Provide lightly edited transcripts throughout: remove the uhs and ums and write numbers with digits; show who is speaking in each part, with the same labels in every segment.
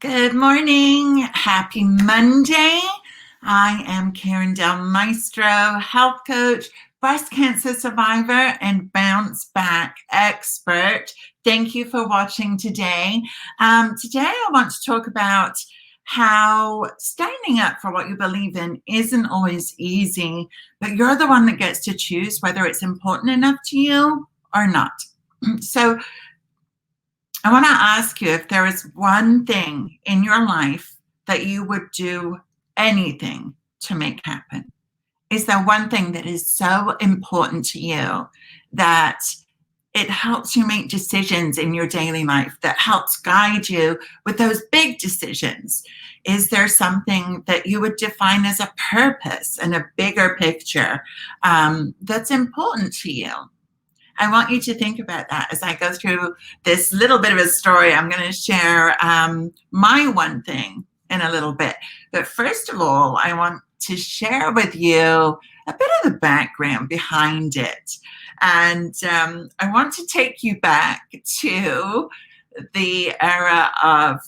Speaker 1: Good morning. Happy Monday. I am Karen Del Maestro, health coach, breast cancer survivor, and bounce back expert. Thank you for watching today. Today, I want to talk about how standing up for what you believe in isn't always easy, but you're the one that gets to choose whether it's important enough to you or not. So, I want to ask you if there is one thing in your life that you would do anything to make happen. Is there one thing that is so important to you that it helps you make decisions in your daily life, that helps guide you with those big decisions? Is there something that you would define as a purpose and a bigger picture that's important to you? I want you to think about that as I go through this little bit of a story. I'm going to share my one thing in a little bit. But first of all, I want to share with you a bit of the background behind it. And I want to take you back to the era of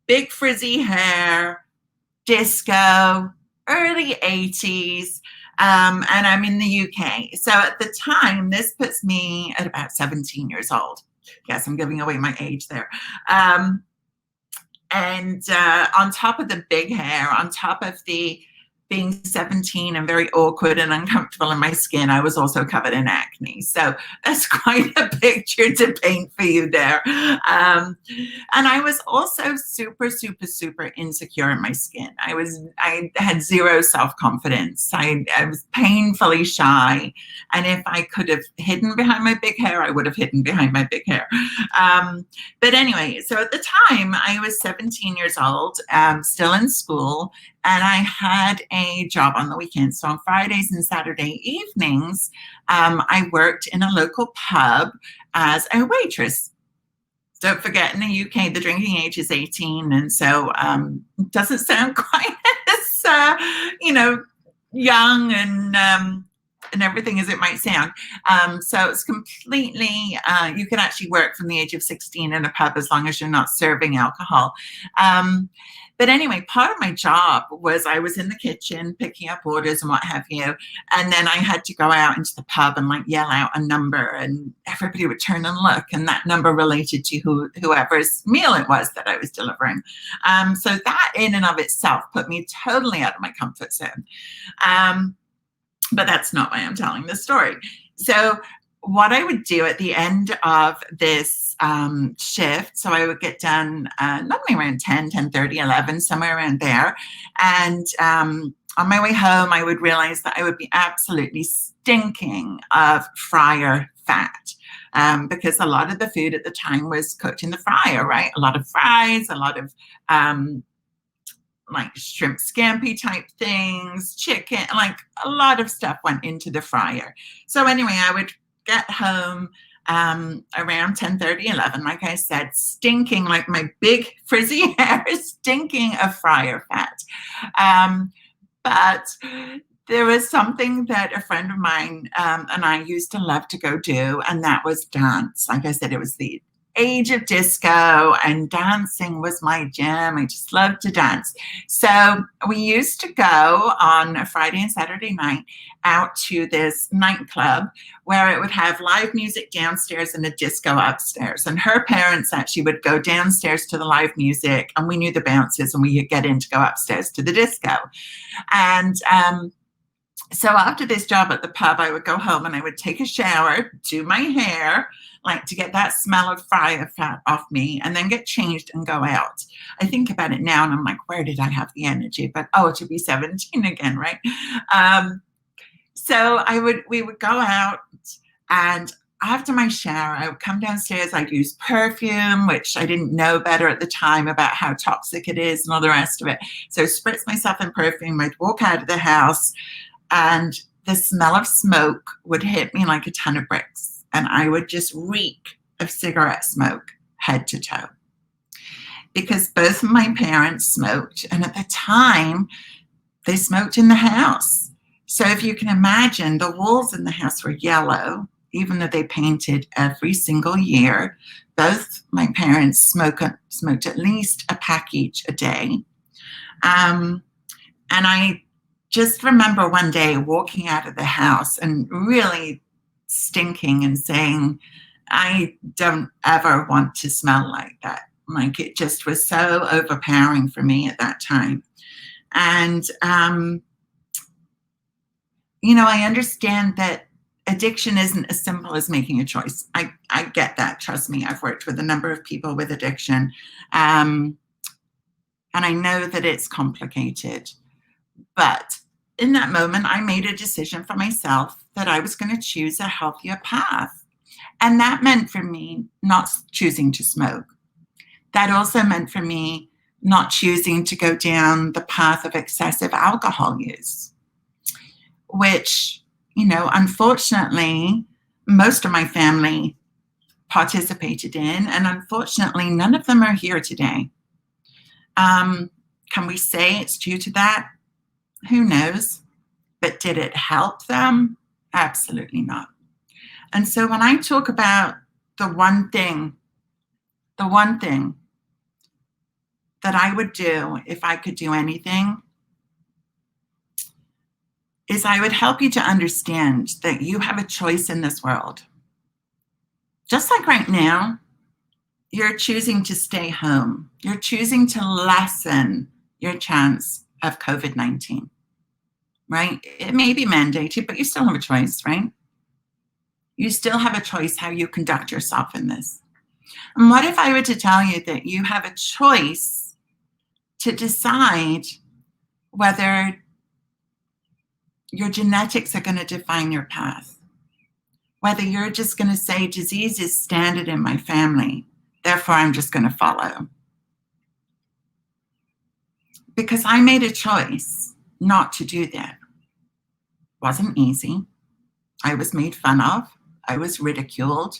Speaker 1: big frizzy hair, disco, early 80s. And I'm in the UK. So at the time, this puts me at about 17 years old. Yes, I'm giving away my age there. And on top of the big hair, on top of the being 17 and very awkward and uncomfortable in my skin, I was also covered in acne. So that's quite a picture to paint for you there. And I was also super, super, super insecure in my skin. I had zero self-confidence. I was painfully shy. And if I could have hidden behind my big hair, I would have hidden behind my big hair. But anyway, so at the time I was 17 years old, still in school, and I had a job on the weekends. So on Fridays and Saturday evenings, I worked in a local pub as a waitress. Don't forget, in the UK, the drinking age is 18. And so it doesn't sound quite as, young and everything as it might sound. So it's completely, you can actually work from the age of 16 in a pub as long as you're not serving alcohol. But anyway, part of my job was I was in the kitchen picking up orders and what have you. And then I had to go out into the pub and yell out a number, and everybody would turn and look, and that number related to whoever's meal it was that I was delivering. So that in and of itself put me totally out of my comfort zone. But that's not why I'm telling this story. So what I would do at the end of this shift, so I would get done normally around 10, 10:30, 11, somewhere around there. And on my way home, I would realize that I would be absolutely stinking of fryer fat. Because a lot of the food at the time was cooked in the fryer, right? A lot of fries, a lot of shrimp scampi type things, chicken, a lot of stuff went into the fryer. So anyway, I would get home around 10:30, 11, like I said, stinking, like my big frizzy hair stinking of fryer fat. But there was something that a friend of mine and I used to love to go do, and that was dance. Like I said, it was the age of disco, and dancing was my jam. I just loved to dance. So we used to go on a Friday and Saturday night out to this nightclub where it would have live music downstairs and a disco upstairs. And her parents actually would go downstairs to the live music, and we knew the bouncers, and we would get in to go upstairs to the disco. And so after this job at the pub, I would go home and I would take a shower, do my hair, to get that smell of fryer fat off me, and then get changed and go out. I think about it now and I'm like, where did I have the energy? But to be 17 again, right? So we would go out, and after my shower, I would come downstairs. I'd use perfume, which I didn't know better at the time about how toxic it is and all the rest of it. So spritz myself in perfume. I'd walk out of the house, and the smell of smoke would hit me like a ton of bricks. And I would just reek of cigarette smoke head to toe. Because both of my parents smoked. And at the time, they smoked in the house. So if you can imagine, the walls in the house were yellow. even though they painted every single year. Both my parents smoked at least a pack each a day. And I just remember one day walking out of the house and really stinking and saying, I don't ever want to smell like that. Like, it just was so overpowering for me at that time. And, I understand that addiction isn't as simple as making a choice. I get that. Trust me, I've worked with a number of people with addiction. And I know that it's complicated. But in that moment, I made a decision for myself that I was going to choose a healthier path. And that meant for me not choosing to smoke. That also meant for me not choosing to go down the path of excessive alcohol use, which, unfortunately, most of my family participated in. And unfortunately, none of them are here today. Can we say it's due to that? Who knows? But did it help them? Absolutely not. And so when I talk about the one thing that I would do if I could do anything is I would help you to understand that you have a choice in this world. Just like right now, you're choosing to stay home. You're choosing to lessen your chance of COVID-19, right? It may be mandated, but you still have a choice, right? You still have a choice how you conduct yourself in this. And what if I were to tell you that you have a choice to decide whether your genetics are going to define your path? Whether you're just going to say, disease is standard in my family, therefore I'm just going to follow. Because I made a choice not to do that. Wasn't easy. I was made fun of. I was ridiculed.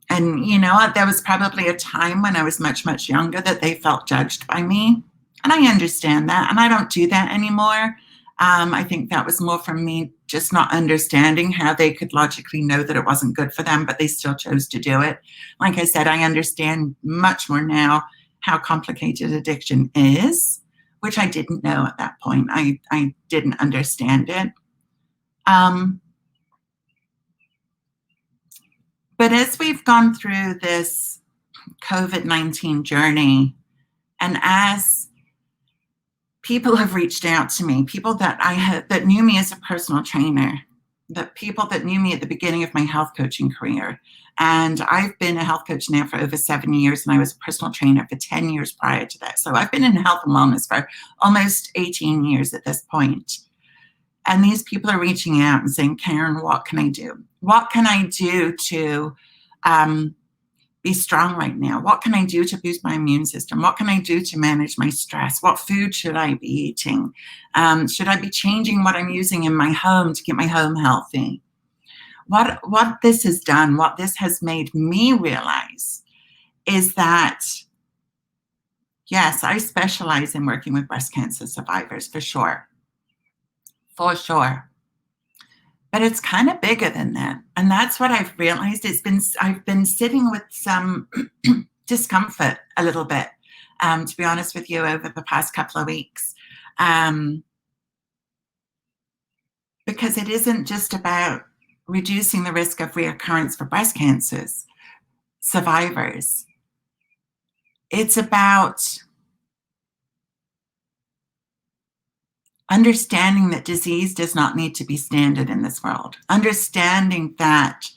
Speaker 1: And there was probably a time when I was much, much younger that they felt judged by me. And I understand that. And I don't do that anymore. I think that was more from me just not understanding how they could logically know that it wasn't good for them, but they still chose to do it. Like I said, I understand much more now how complicated addiction is, which I didn't know at that point. I didn't understand it. But as we've gone through this COVID-19 journey, and as people have reached out to me, people that knew me as a personal trainer, the people that knew me at the beginning of my health coaching career, and I've been a health coach now for over 7 years, and I was a personal trainer for 10 years prior to that. So I've been in health and wellness for almost 18 years at this point. And these people are reaching out and saying, Karen, what can I do? What can I do to be strong right now? What can I do to boost my immune system? What can I do to manage my stress? What food should I be eating? Should I be changing what I'm using in my home to keep my home healthy? What this has done, what this has made me realize is that, yes, I specialize in working with breast cancer survivors, for sure. For sure. But it's kind of bigger than that. And that's what I've realized. I've been sitting with some discomfort a little bit, to be honest with you, over the past couple of weeks. Because it isn't just about reducing the risk of reoccurrence for breast cancers survivors. It's about understanding that disease does not need to be standard in this world. Understanding that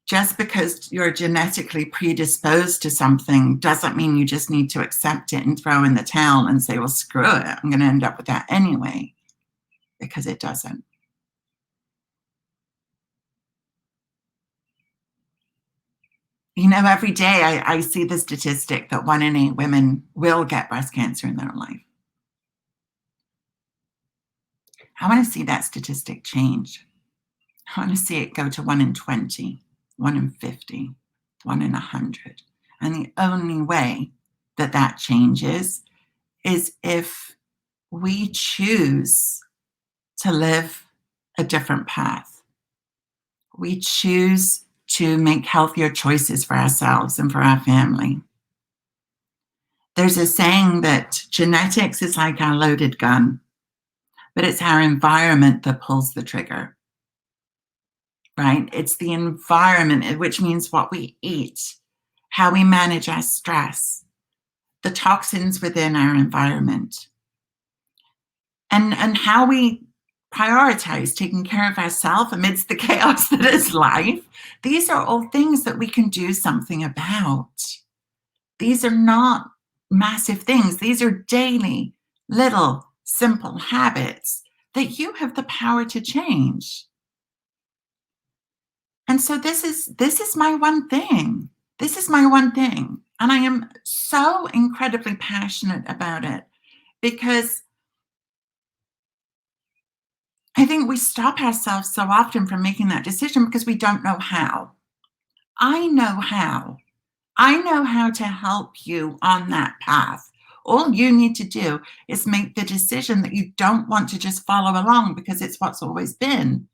Speaker 1: just because you're genetically predisposed to something doesn't mean you just need to accept it and throw in the towel and say, well, screw it, I'm going to end up with that anyway, because it doesn't. Every day I see the statistic that 1 in 8 women will get breast cancer in their life. I want to see that statistic change. I want to see it go to 1 in 20, 1 in 50, 1 in 100. And the only way that changes is if we choose to live a different path. We choose to make healthier choices for ourselves and for our family. There's a saying that genetics is like our loaded gun, but it's our environment that pulls the trigger, right? It's the environment, which means what we eat, how we manage our stress, the toxins within our environment, and how we prioritize taking care of ourselves amidst the chaos that is life. These are all things that we can do something about. These are not massive things. These are daily, little, simple habits that you have the power to change. And so this is my one thing. This is my one thing. And I am so incredibly passionate about it because I think we stop ourselves so often from making that decision because we don't know how. I know how. I know how to help you on that path. All you need to do is make the decision that you don't want to just follow along because it's what's always been.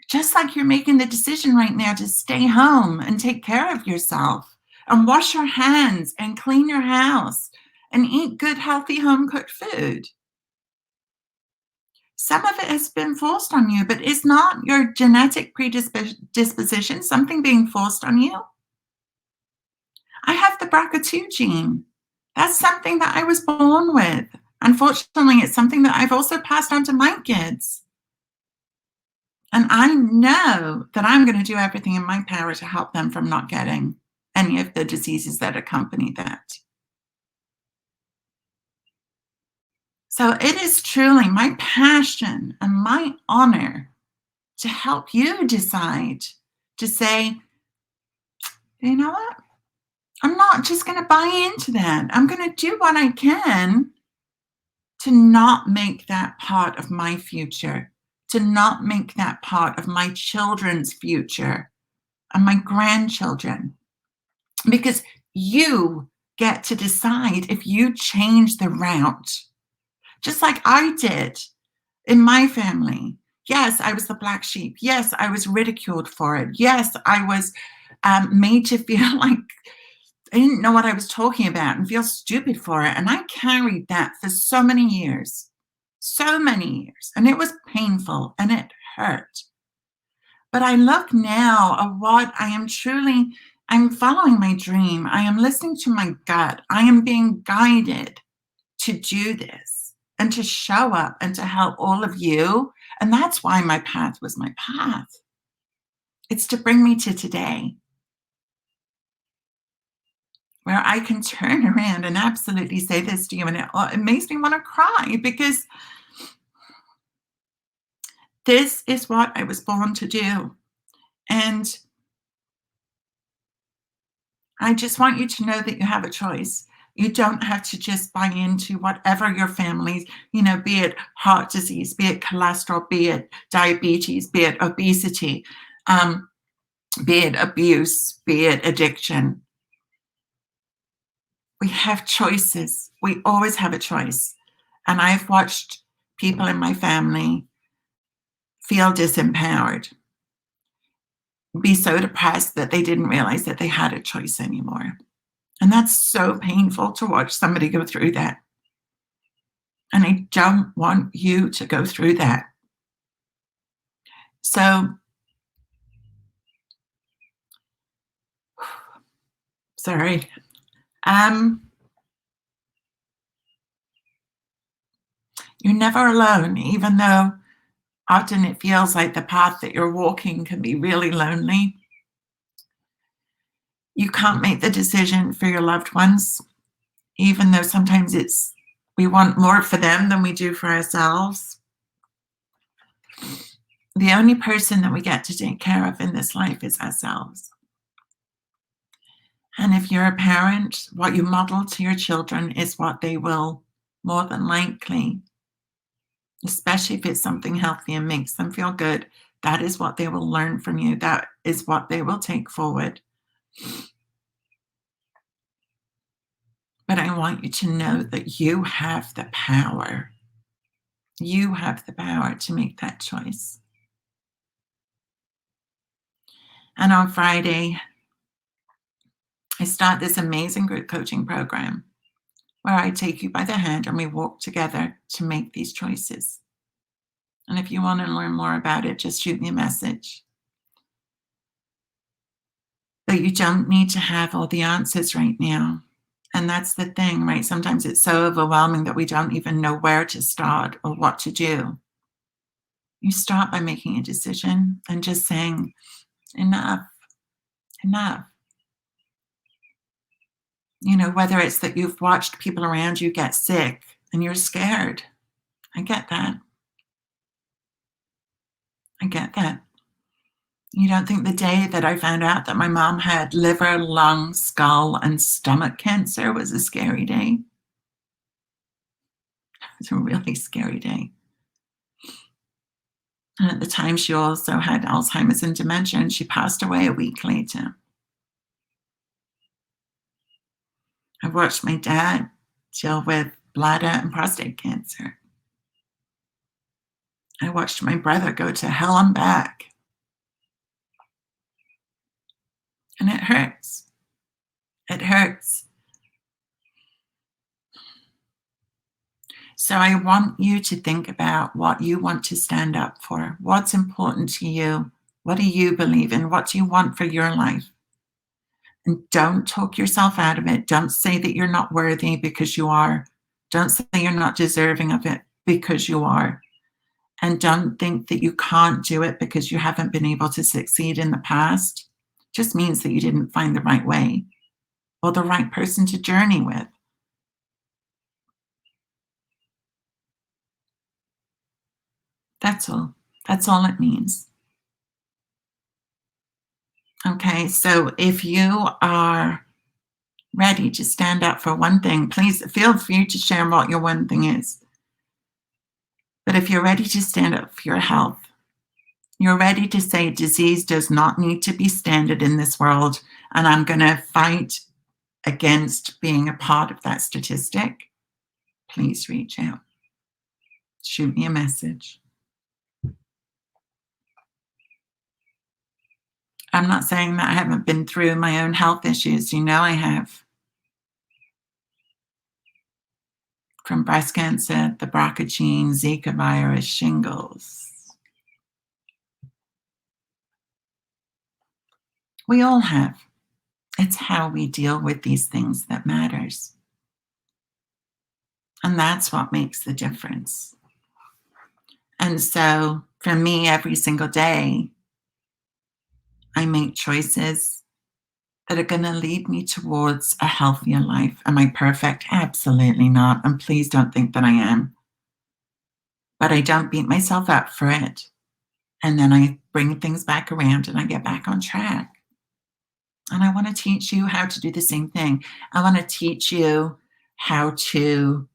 Speaker 1: Just like you're making the decision right now to stay home and take care of yourself and wash your hands and clean your house and eat good, healthy, home cooked food. Some of it has been forced on you, but it's not your genetic predisposition, something being forced on you. I have the BRCA2 gene. That's something that I was born with. Unfortunately, it's something that I've also passed on to my kids. And I know that I'm going to do everything in my power to help them from not getting any of the diseases that accompany that. So it is truly my passion and my honor to help you decide to say, you know what? I'm not just going to buy into that. I'm going to do what I can to not make that part of my future, to not make that part of my children's future and my grandchildren. Because you get to decide if you change the route, just like I did in my family. Yes, I was the black sheep. Yes, I was ridiculed for it. Yes, I was made to feel like I didn't know what I was talking about and feel stupid for it. And I carried that for so many years, and it was painful and it hurt. But I look now at what I'm following my dream. I am listening to my gut. I am being guided to do this and to show up and to help all of you. And that's why my path was my path. It's to bring me to today, where I can turn around and absolutely say this to you. And it makes me want to cry because this is what I was born to do. And I just want you to know that you have a choice. You don't have to just buy into whatever your family's, be it heart disease, be it cholesterol, be it diabetes, be it obesity, be it abuse, be it addiction. We have choices. We always have a choice. And I've watched people in my family feel disempowered, be so depressed that they didn't realize that they had a choice anymore. And that's so painful to watch somebody go through that. And I don't want you to go through that. So, sorry. You're never alone, even though often it feels like the path that you're walking can be really lonely. You can't make the decision for your loved ones, even though sometimes we want more for them than we do for ourselves. The only person that we get to take care of in this life is ourselves. And if you're a parent, what you model to your children is what they will more than likely, especially if it's something healthy and makes them feel good, that is what they will learn from you. That is what they will take forward. But I want you to know that you have the power. You have the power to make that choice. And on Friday, I start this amazing group coaching program where I take you by the hand and we walk together to make these choices. And if you want to learn more about it, just shoot me a message. But you don't need to have all the answers right now. And that's the thing, right? Sometimes it's so overwhelming that we don't even know where to start or what to do. You start by making a decision and just saying, enough, enough. Whether it's that you've watched people around you get sick and you're scared. I get that. I get that. You don't think the day that I found out that my mom had liver, lung, skull, and stomach cancer was a scary day? It was a really scary day. And at the time, she also had Alzheimer's and dementia, and she passed away a week later. I watched my dad deal with bladder and prostate cancer. I watched my brother go to hell and back. And it hurts. It hurts. So I want you to think about what you want to stand up for. What's important to you? What do you believe in? What do you want for your life? And don't talk yourself out of it. Don't say that you're not worthy, because you are. Don't say you're not deserving of it, because you are. And don't think that you can't do it because you haven't been able to succeed in the past. It just means that you didn't find the right way or the right person to journey with. That's all. That's all it means. Okay, so if you are ready to stand up for one thing, please feel free to share what your one thing is. But if you're ready to stand up for your health, you're ready to say disease does not need to be standard in this world, and I'm going to fight against being a part of that statistic, please reach out. Shoot me a message. I'm not saying that I haven't been through my own health issues. I have. From breast cancer, the BRCA gene, Zika virus, shingles. We all have. It's how we deal with these things that matters. And that's what makes the difference. And so for me, every single day, I make choices that are going to lead me towards a healthier life. Am I perfect? Absolutely not. And please don't think that I am. But I don't beat myself up for it. And then I bring things back around and I get back on track. And I want to teach you how to do the same thing. I want to teach you how to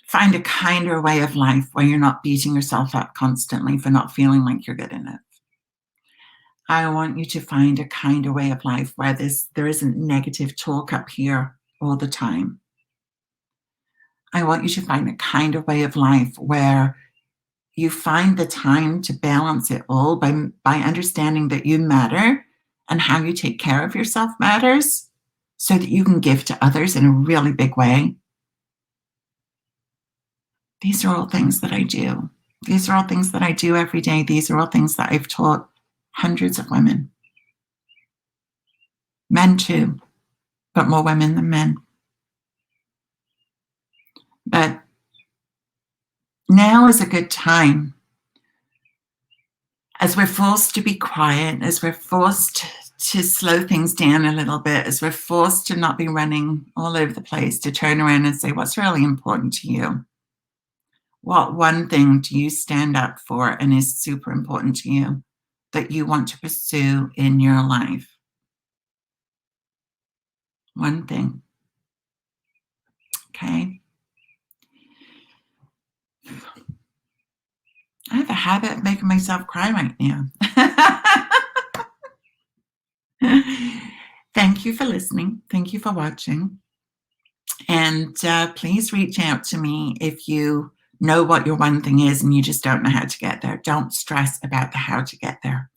Speaker 1: find a kinder way of life where you're not beating yourself up constantly for not feeling like you're good enough. I want you to find a kinder way of life where there isn't negative talk up here all the time. I want you to find a kinder way of life where you find the time to balance it all by understanding that you matter and how you take care of yourself matters, so that you can give to others in a really big way. These are all things that I do. These are all things that I do every day. These are all things that I've taught hundreds of women. Men too, but more women than men. But now is a good time, as we're forced to be quiet, as we're forced to slow things down a little bit, as we're forced to not be running all over the place, to turn around and say, what's really important to you? What one thing do you stand up for and is super important to you that you want to pursue in your life? One thing. Okay? I have a habit of making myself cry right now. Thank you for listening. Thank you for watching. And please reach out to me if you know what your one thing is and you just don't know how to get there. Don't stress about the how to get there.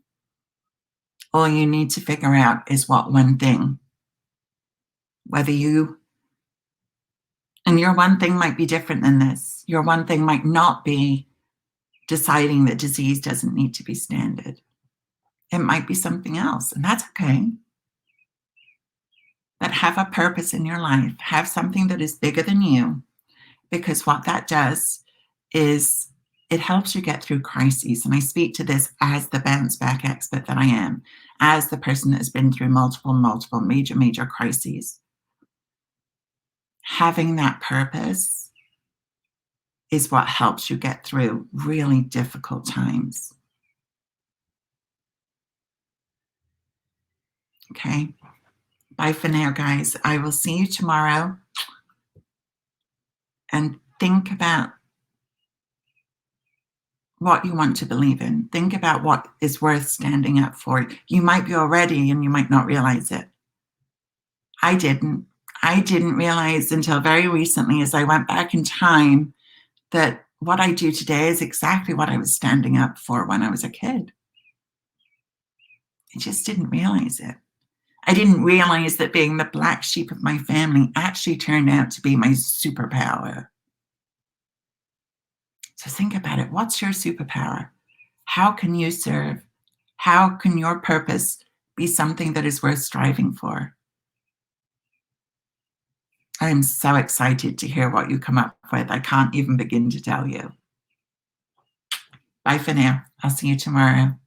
Speaker 1: All you need to figure out is what one thing, whether you, and your one thing might be different than this. Your one thing might not be deciding that disease doesn't need to be standard. It might be something else, and that's okay. But have a purpose in your life. Have something that is bigger than you, because what that does is it helps you get through crises. And I speak to this as the bounce back expert that I am, as the person that has been through multiple major crises. Having that purpose is what helps you get through really difficult times. Okay? Bye for now, guys. I will see you tomorrow. And think about what you want to believe in. Think about what is worth standing up for. You might be already and you might not realize it. I didn't. I didn't realize until very recently, as I went back in time, that what I do today is exactly what I was standing up for when I was a kid. I just didn't realize it. I didn't realize that being the black sheep of my family actually turned out to be my superpower. So think about it. What's your superpower? How can you serve? How can your purpose be something that is worth striving for? I'm so excited to hear what you come up with. I can't even begin to tell you. Bye for now. I'll see you tomorrow.